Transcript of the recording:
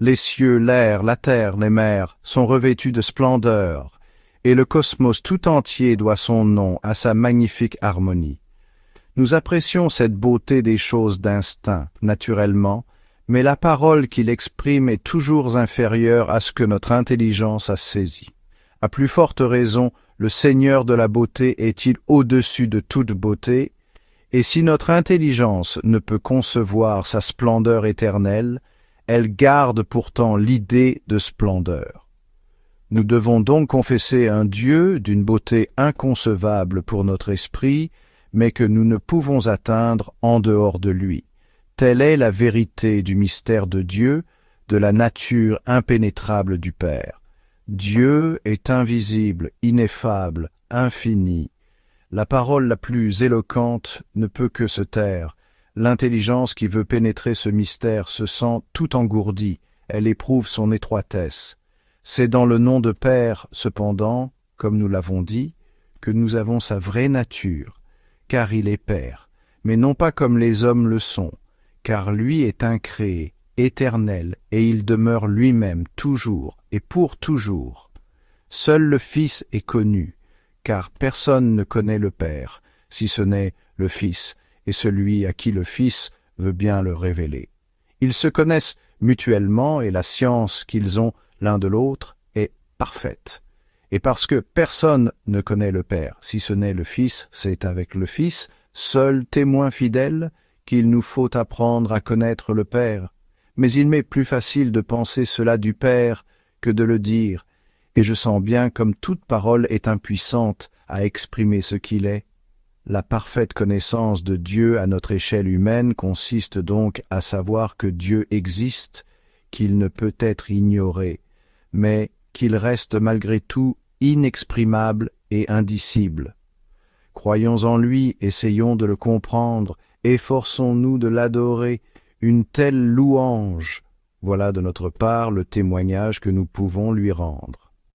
Les cieux, l'air, la terre, les mers sont revêtus de splendeur, et le cosmos tout entier doit son nom à sa magnifique harmonie. Nous apprécions cette beauté des choses d'instinct, naturellement, mais la parole qu'il exprime est toujours inférieure à ce que notre intelligence a saisi. À plus forte raison, le Seigneur de la beauté est-il au-dessus de toute beauté, et si notre intelligence ne peut concevoir sa splendeur éternelle, elle garde pourtant l'idée de splendeur. Nous devons donc confesser un Dieu d'une beauté inconcevable pour notre esprit, mais que nous ne pouvons atteindre en dehors de lui. Telle est la vérité du mystère de Dieu, de la nature impénétrable du Père. Dieu est invisible, ineffable, infini. La parole la plus éloquente ne peut que se taire. L'intelligence qui veut pénétrer ce mystère se sent tout engourdie, elle éprouve son étroitesse. C'est dans le nom de Père, cependant, comme nous l'avons dit, que nous avons sa vraie nature, car il est Père, mais non pas comme les hommes le sont, car lui est incréé, éternel, et il demeure lui-même toujours et pour toujours. Seul le Fils est connu, car personne ne connaît le Père, si ce n'est le Fils, et celui à qui le Fils veut bien le révéler. Ils se connaissent mutuellement, et la science qu'ils ont l'un de l'autre est parfaite. Et parce que personne ne connaît le Père, si ce n'est le Fils, c'est avec le Fils, seul témoin fidèle, qu'il nous faut apprendre à connaître le Père. Mais il m'est plus facile de penser cela du Père que de le dire, et je sens bien comme toute parole est impuissante à exprimer ce qu'il est. La parfaite connaissance de Dieu à notre échelle humaine consiste donc à savoir que Dieu existe, qu'il ne peut être ignoré, mais qu'il reste malgré tout inexprimable et indicible. Croyons en lui, essayons de le comprendre, efforçons-nous de l'adorer, une telle louange, voilà de notre part le témoignage que nous pouvons lui rendre.